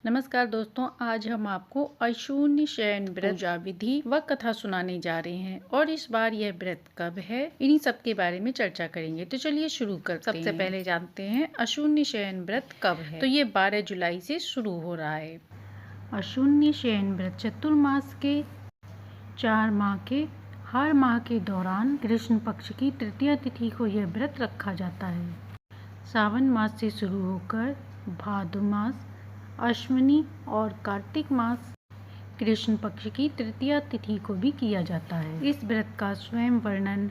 नमस्कार दोस्तों, आज हम आपको अशून्य शयन व्रत पूजा विधि व कथा सुनाने जा रहे हैं और इस बार यह व्रत कब है, इन्हीं सब के बारे में चर्चा करेंगे। तो चलिए शुरू करते हैं। सबसे पहले जानते हैं अशून्य शयन व्रत कब है। तो ये 12 जुलाई से शुरू हो रहा है। अशून्य शयन व्रत चतुर्मास के 4 माह के हर माह के दौरान कृष्ण पक्ष की तृतीया तिथि को यह व्रत रखा जाता है। सावन मास से शुरू होकर भाद्र मास, अश्विनी और कार्तिक मास कृष्ण पक्ष की तृतीया तिथि को भी किया जाता है। इस व्रत का स्वयं वर्णन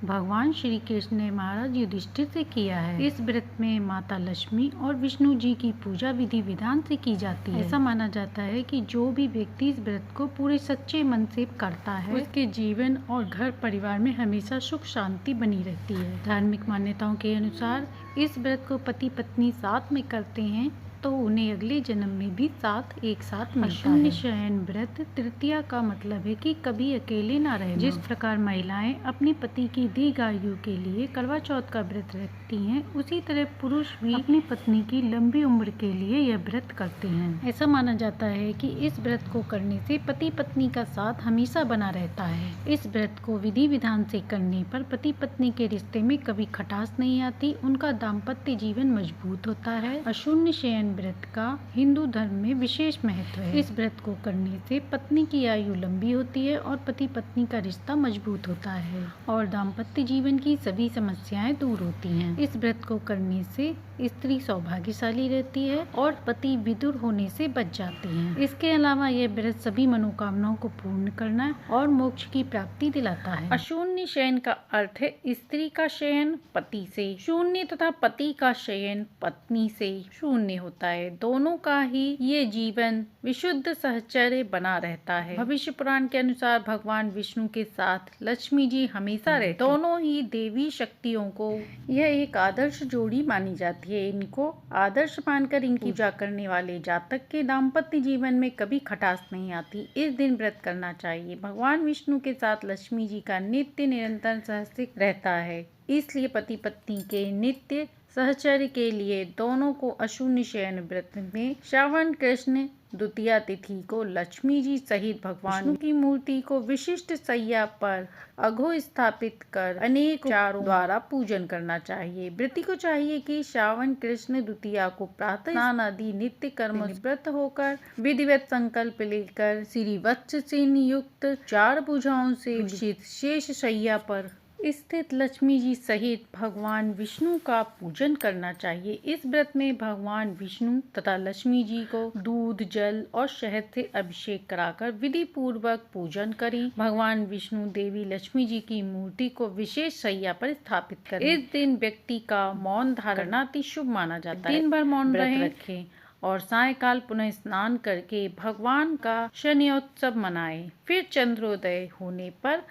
भगवान श्री कृष्ण ने महाराज युधिष्ठिर से किया है। इस व्रत में माता लक्ष्मी और विष्णु जी की पूजा विधि विधान से की जाती है। ऐसा माना जाता है कि जो भी व्यक्ति इस व्रत को पूरे सच्चे मन से करता है, उसके जीवन और घर परिवार में हमेशा सुख शांति बनी रहती है। धार्मिक मान्यताओं के अनुसार इस व्रत को पति पत्नी साथ में करते हैं तो उन्हें अगले जन्म में भी साथ एक साथ मिलता है। अशून्य शयन व्रत तृतीया का मतलब है कि कभी अकेले ना रहना। जिस प्रकार महिलाएं अपने पति की दीर्घायु के लिए करवा चौथ का व्रत रखती हैं, उसी तरह पुरुष भी अपनी पत्नी की लंबी उम्र के लिए यह व्रत करते हैं। ऐसा माना जाता है कि इस व्रत को करने से पति पत्नी का साथ हमेशा बना रहता है। इस व्रत को विधि विधान से करने पर पति पत्नी के रिश्ते में कभी खटास नहीं आती, उनका दाम्पत्य जीवन मजबूत होता है। अशून्य शयन व्रत का हिंदू धर्म में विशेष महत्व है। इस व्रत को करने से पत्नी की आयु लंबी होती है और पति पत्नी का रिश्ता मजबूत होता है और दाम्पत्य जीवन की सभी समस्याएं दूर होती हैं। इस व्रत को करने से स्त्री सौभाग्यशाली रहती है और पति विदुर होने से बच जाते हैं। इसके अलावा यह व्रत सभी मनोकामनाओं को पूर्ण करना और मोक्ष की प्राप्ति दिलाता है। अशून्य शयन का अर्थ है स्त्री का शयन पति से शून्य तथा पति का शयन पत्नी से शून्य होता है। दोनों का ही ये जीवन विशुद्ध सहचर्य बना रहता है। भविष्य पुराण के अनुसार भगवान विष्णु के साथ लक्ष्मी जी हमेशा रहते। दोनों ही देवी शक्तियों को यह एक आदर्श जोड़ी मानी जाती है। इनको आदर्श मानकर इनकी पूजा करने वाले जातक के दाम्पत्य जीवन में कभी खटास नहीं आती। इस दिन व्रत करना चाहिए। भगवान विष्णु के साथ लक्ष्मी जी का नित्य निरंतर सहस्तिक रहता है, इसलिए पति पत्नी के नित्य सहचर्य के लिए दोनों को अशून्य शयन व्रत में श्रावण कृष्ण द्वितीया तिथि को लक्ष्मी जी सहित भगवान विष्णु की मूर्ति को विशिष्ट सैया पर अघो स्थापित कर अनेक उपचारों द्वारा पूजन करना चाहिए। व्रती को चाहिए कि श्रावण कृष्ण द्वितीया को प्रातः स्नान आदि नित्य कर्म व्रत होकर विधिवत संकल्प लेकर श्री वत्स से युक्त 4 भुजाओं से शेष सैया पर स्थित लक्ष्मी जी सहित भगवान विष्णु का पूजन करना चाहिए। इस व्रत में भगवान विष्णु तथा लक्ष्मी जी को दूध, जल और शहद से अभिषेक कराकर विधि पूर्वक पूजन करें। भगवान विष्णु देवी लक्ष्मी जी की मूर्ति को विशेष सैया पर स्थापित करें। इस दिन व्यक्ति का मौन धारण करना अति शुभ माना जाता है। दिन भर मौन रखें और सायकाल पुनः स्नान करके भगवान का शयनोत्सव मनाएं। फिर चंद्रोदय होने पर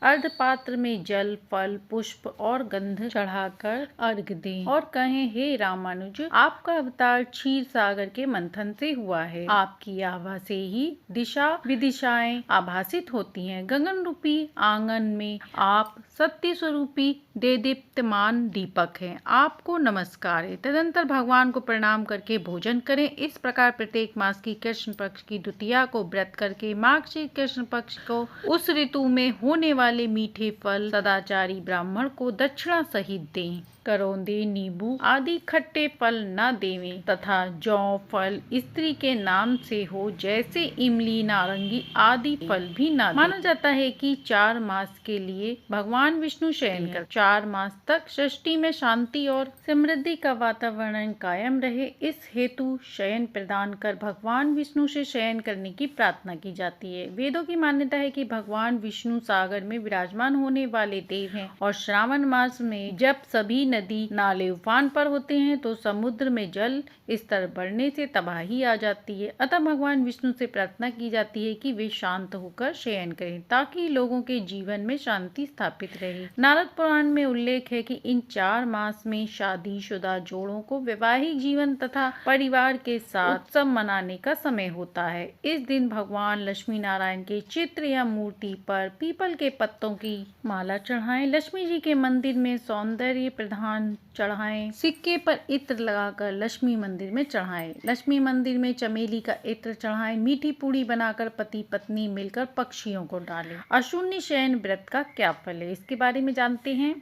अर्ध पात्र में जल, फल, पुष्प और गंध चढ़ाकर अर्घ दें और कहें, हे रामानुज, आपका अवतार क्षीर सागर के मंथन से हुआ है। आपकी आभा से ही दिशा विदिशाएं आभासित होती हैं। गगन रूपी आंगन में आप सत्य स्वरूपी देदीप्यमान दीपक हैं। आपको नमस्कार है। तदंतर भगवान को प्रणाम करके भोजन करें। इस प्रकार प्रत्येक मास की कृष्ण पक्ष की द्वितीया को व्रत करके मार्गशीर्ष कृष्ण पक्ष को उस ऋतु में होने वाले मीठे फल सदाचारी ब्राह्मण को दक्षिणा सहित दें। करौंदे, नींबू आदि खट्टे फल न देवें तथा जौ फल स्त्री के नाम से हो, जैसे इमली, नारंगी आदि फल भी न दें। माना जाता है कि 4 मास के लिए भगवान विष्णु शयन कर 4 मास तक सृष्टि में शांति और समृद्धि का वातावरण कायम रहे, इस हेतु शयन प्रदान कर भगवान विष्णु से शयन करने की प्रार्थना की जाती है। वेदों की मान्यता है कि भगवान विष्णु सागर में विराजमान होने वाले देव हैं और श्रावण मास में जब सभी नदी नाले उफान पर होते हैं तो समुद्र में जल स्तर बढ़ने से तबाही आ जाती है। अतः भगवान विष्णु से प्रार्थना की जाती है कि वे शांत होकर शयन करें ताकि लोगों के जीवन में शांति स्थापित रहे। नारद पुराण में उल्लेख है कि इन 4 मास में शादीशुदा जोड़ों को वैवाहिक जीवन तथा परिवार के साथ उत्सव मनाने का समय होता है। इस दिन भगवान लक्ष्मी नारायण के चित्र या मूर्ति पर पीपल के पत्तों की माला चढ़ाएं। लक्ष्मी जी के मंदिर में सौंदर्य प्रधान चढ़ान चढ़ाएं। सिक्के पर इत्र लगाकर लक्ष्मी मंदिर में चढ़ाएं। लक्ष्मी मंदिर में चमेली का इत्र चढ़ाएं। मीठी पूड़ी बनाकर पति पत्नी मिलकर पक्षियों को डालें। अशून्य शयन व्रत का क्या फल है, इसके बारे में जानते हैं।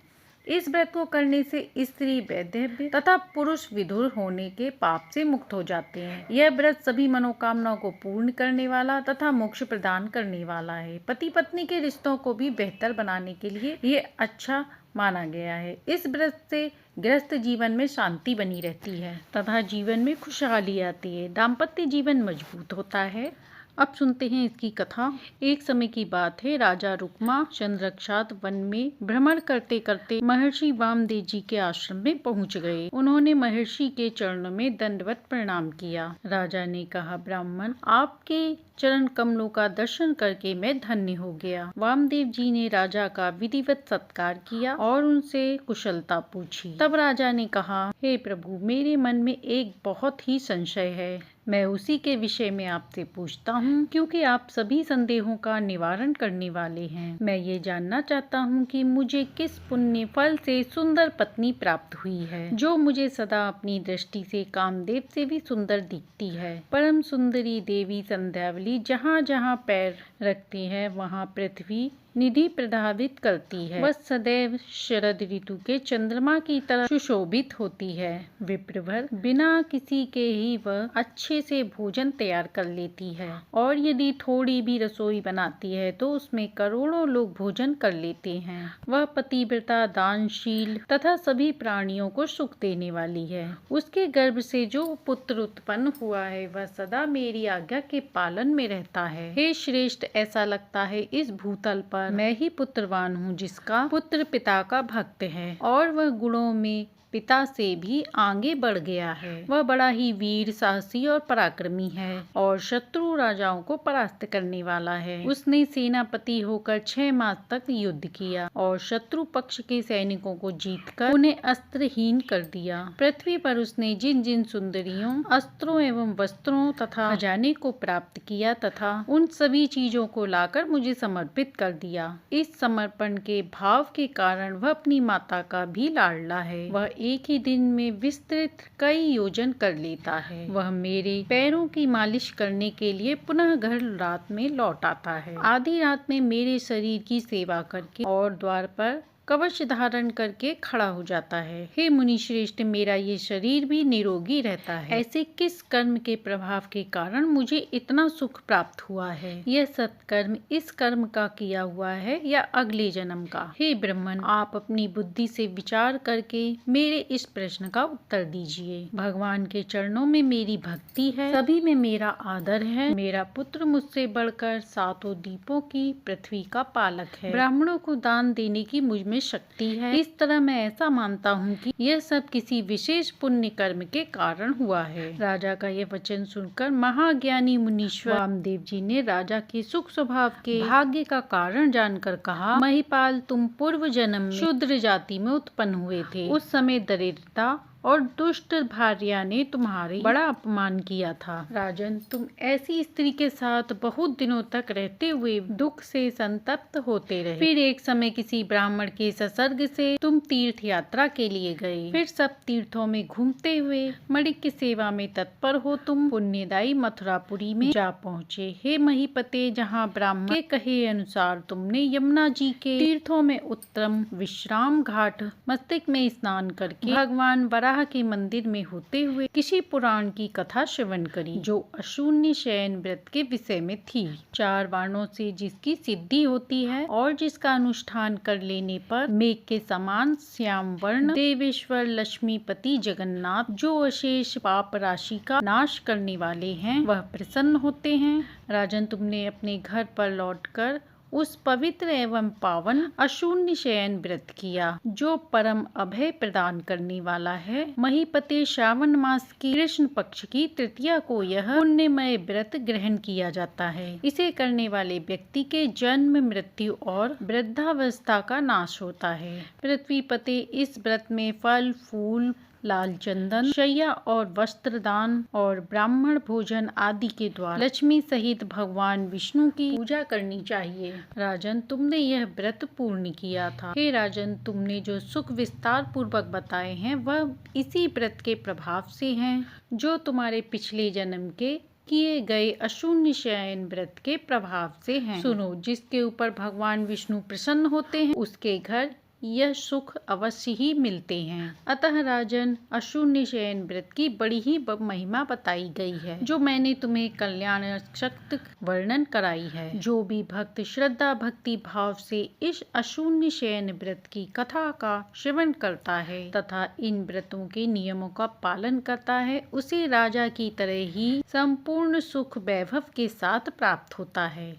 इस व्रत को करने से स्त्री वैधव्य तथा पुरुष विधुर होने के पाप से मुक्त हो जाते हैं। यह व्रत सभी मनोकामनाओं को पूर्ण करने वाला तथा मोक्ष प्रदान करने वाला है। पति पत्नी के रिश्तों को भी बेहतर बनाने के लिए ये अच्छा माना गया है। इस व्रत से गृहस्थ जीवन में शांति बनी रहती है तथा जीवन में खुशहाली आती है। दाम्पत्य जीवन मजबूत होता है। अब सुनते हैं इसकी कथा। एक समय की बात है, राजा रुक्मा चंद्रक्षात वन में भ्रमण करते करते महर्षि वामदेव जी के आश्रम में पहुंच गए। उन्होंने महर्षि के चरणों में दंडवत प्रणाम किया। राजा ने कहा, ब्राह्मण, आपके चरण कमलों का दर्शन करके मैं धन्य हो गया। वामदेव जी ने राजा का विधिवत सत्कार किया और उनसे कुशलता पूछी। तब राजा ने कहा, हे प्रभु, मेरे मन में एक बहुत ही संशय है। मैं उसी के विषय में आपसे पूछता हूँ, क्योंकि आप सभी संदेहों का निवारण करने वाले हैं। मैं ये जानना चाहता हूँ कि मुझे किस पुण्य फल से सुंदर पत्नी प्राप्त हुई है, जो मुझे सदा अपनी दृष्टि से कामदेव से भी सुंदर दिखती है। परम सुंदरी देवी संध्यावली जहाँ जहाँ पैर रखती है, वहाँ पृथ्वी निधि प्रभावित करती है। वह सदैव शरद ऋतु के चंद्रमा की तरह सुशोभित होती है। विप्रवर बिना किसी के ही वह अच्छे से भोजन तैयार कर लेती है और यदि थोड़ी भी रसोई बनाती है तो उसमें करोड़ों लोग भोजन कर लेते हैं। वह पतिव्रता, दानशील तथा सभी प्राणियों को सुख देने वाली है। उसके गर्भ से जो पुत्र उत्पन्न हुआ है वह सदा मेरी आज्ञा के पालन में रहता है। हे श्रेष्ठ, ऐसा लगता है इस भूतल पर मैं ही पुत्रवान हूँ, जिसका पुत्र पिता का भक्त है और वह गुणों में पिता से भी आगे बढ़ गया है। वह बड़ा ही वीर, साहसी और पराक्रमी है और शत्रु राजाओं को परास्त करने वाला है। उसने सेनापति होकर 6 मास तक युद्ध किया और शत्रु पक्ष के सैनिकों को जीतकर उन्हें अस्त्रहीन कर दिया। पृथ्वी पर उसने जिन जिन सुंदरियों, अस्त्रों एवं वस्त्रों तथा खजाने को प्राप्त किया तथा उन सभी चीजों को लाकर मुझे समर्पित कर दिया। इस समर्पण के भाव के कारण वह अपनी माता का भी लाडला है। वह एक ही दिन में विस्तृत कई योजन कर लेता है। वह मेरे पैरों की मालिश करने के लिए पुनः घर रात में लौट आता है। आधी रात में मेरे शरीर की सेवा करके और द्वार पर कवच धारण करके खड़ा हो जाता है। हे मुनि श्रेष्ठ, मेरा ये शरीर भी निरोगी रहता है। ऐसे किस कर्म के प्रभाव के कारण मुझे इतना सुख प्राप्त हुआ है? यह सत्कर्म इस कर्म का किया हुआ है या अगले जन्म का? हे ब्राह्मण, आप अपनी बुद्धि से विचार करके मेरे इस प्रश्न का उत्तर दीजिए। भगवान के चरणों में मेरी भक्ति है, सभी में मेरा आदर है। मेरा पुत्र मुझसे बढ़कर 7 दीपों की पृथ्वी का पालक है। ब्राह्मणों को दान देने की मुझ में शक्ति है। इस तरह मैं ऐसा मानता हूँ कि यह सब किसी विशेष पुण्य कर्म के कारण हुआ है। राजा का यह वचन सुनकर महाज्ञानी मुनीश्वर वामदेव जी ने राजा के सुख स्वभाव के भाग्य का कारण जानकर कहा, महिपाल, तुम पूर्व जन्म में शूद्र जाति में उत्पन्न हुए थे। उस समय दरिद्रता और दुष्ट भार्या ने तुम्हारी बड़ा अपमान किया था। राजन, तुम ऐसी स्त्री के साथ बहुत दिनों तक रहते हुए दुख से संतप्त होते रहे। फिर एक समय किसी ब्राह्मण के संसर्ग से तुम तीर्थ यात्रा के लिए गए। फिर सब तीर्थों में घूमते हुए मणिक की सेवा में तत्पर हो तुम पुण्यदायी मथुरापुरी में जा पहुँचे। हे महीपते, जहाँ ब्राह्मण के कहे अनुसार तुमने यमुना जी के तीर्थों में उत्तम विश्राम घाट मस्तिष्क में स्नान करके भगवान वराह के मंदिर में होते हुए किसी पुराण की कथा श्रवण करी, जो अशून्य शयन व्रत के विषय में थी। 4 बाणों से जिसकी सिद्धि होती है और जिसका अनुष्ठान कर लेने पर मेघ के समान श्याम वर्ण देवेश्वर लक्ष्मीपति जगन्नाथ, जो अशेष पाप राशि का नाश करने वाले हैं, वह प्रसन्न होते हैं। राजन, तुमने अपने घर पर लौटकर उस पवित्र एवं पावन अशून्य शयन व्रत किया, जो परम अभय प्रदान करने वाला है। महीपते, श्रावण मास की कृष्ण पक्ष की तृतीया को यह पुण्यमय व्रत ग्रहण किया जाता है। इसे करने वाले व्यक्ति के जन्म, मृत्यु और वृद्धावस्था का नाश होता है। पृथ्वी पते, इस व्रत में फल, फूल, लाल चंदन, शैया और वस्त्र दान और ब्राह्मण भोजन आदि के द्वारा लक्ष्मी सहित भगवान विष्णु की पूजा करनी चाहिए। राजन, तुमने यह व्रत पूर्ण किया था। हे राजन, तुमने जो सुख विस्तार पूर्वक बताए हैं वह इसी व्रत के प्रभाव से हैं, जो तुम्हारे पिछले जन्म के किए गए अशून्य शयन व्रत के प्रभाव से हैं। सुनो, जिसके ऊपर भगवान विष्णु प्रसन्न होते हैं उसके घर यह सुख अवश्य ही मिलते हैं। अतः राजन, अशून्य शयन व्रत की बड़ी ही महिमा बताई गई है, जो मैंने तुम्हें कल्याण शक्त वर्णन कराई है। जो भी भक्त श्रद्धा भक्ति भाव से इस अशून्य शयन व्रत की कथा का श्रवण करता है तथा इन व्रतों के नियमों का पालन करता है, उसे राजा की तरह ही संपूर्ण सुख वैभव के साथ प्राप्त होता है।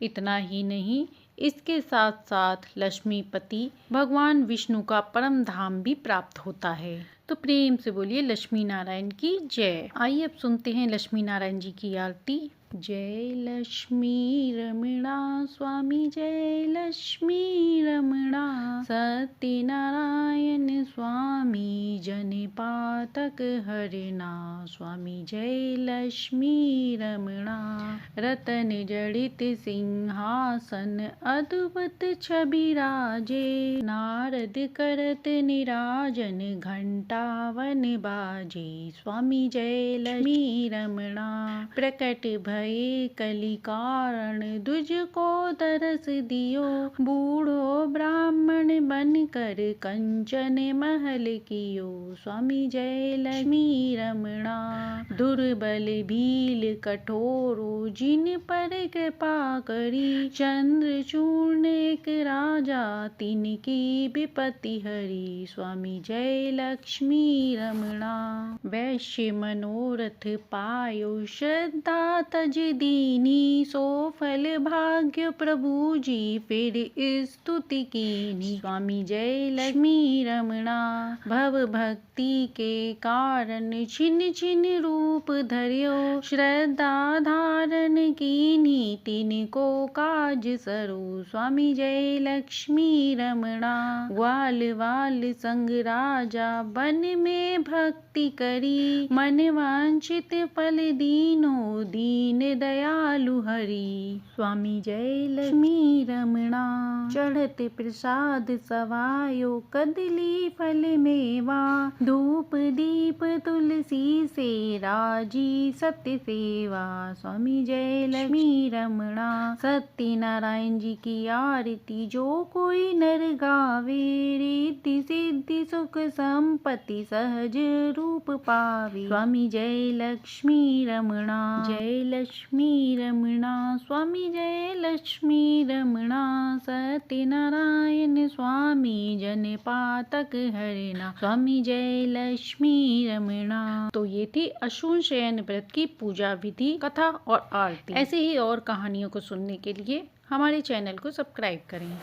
इतना ही नहीं, इसके साथ साथ लक्ष्मीपति भगवान विष्णु का परम धाम भी प्राप्त होता है। तो प्रेम से बोलिए लक्ष्मी नारायण की जय। आइए अब सुनते हैं लक्ष्मी नारायण जी की आरती। जय लक्ष्मी रमणा स्वामी, जय लक्ष्मी रमणा, सत्यनारायण स्वामी जन पातक हरना स्वामी, जय लक्ष्मी रमणा। रतन जड़ित सिंहासन अद्भुत छवि राजे, नारद करत निराजन घंटावन बाजे स्वामी, जय लक्ष्मी रमणा। प्रकट भये कलि कारण दुज को दरस दियो, बूढ़ो ब्राह्मण बन कर कंचन महल कियो स्वामी, जय लक्ष्मी रमणा। दुर्बल भील कठोरो जिन पर कृपा करी, चंद्रचूर्ण एक राजा तिनकी विपत्ति हरी स्वामी, जय लक्ष्मी रमणा। वैश्य मनोरथ पायो श्रद्धा तज दीनी, सो फल भाग्य प्रभु जी फिर स्तुति कीनी स्वामी, जय लक्ष्मी रमणा। भव भक्ति के कारण छिन छिन रूप धर्यो, श्रद्धा धारण कीनी तिनको काज सरो स्वामी, जय लक्ष्मी रमणा। ग्वाल वाल संग राजा वन में भक्ति करी, मन वांछित फल दीनो दीन दयालु हरि स्वामी, जय लक्ष्मी रमणा। चढ़त प्रसाद सवायो कदली फल मेवा, धूप दीप तुलसी से राजी सत्य सेवा स्वामी, जय लक्ष्मी रमणा। सत्यनारायण जी की आरती जो कोई नर गावे, रिद्धि सिद्धि सुख संपत्ति सहज रूप पावे स्वामी, जय लक्ष्मी रमणा। जय लक्ष्मी रमणा स्वामी, जय लक्ष्मी रमणा। सत्यनारायण स्वामी जन पातक हरना स्वामी, जय लक्ष्मी रमणा। तो ये थी अशून्य शयन व्रत की पूजा विधि, कथा और आरती। ऐसे ही और कहानियों को सुनने के लिए हमारे चैनल को सब्सक्राइब करें।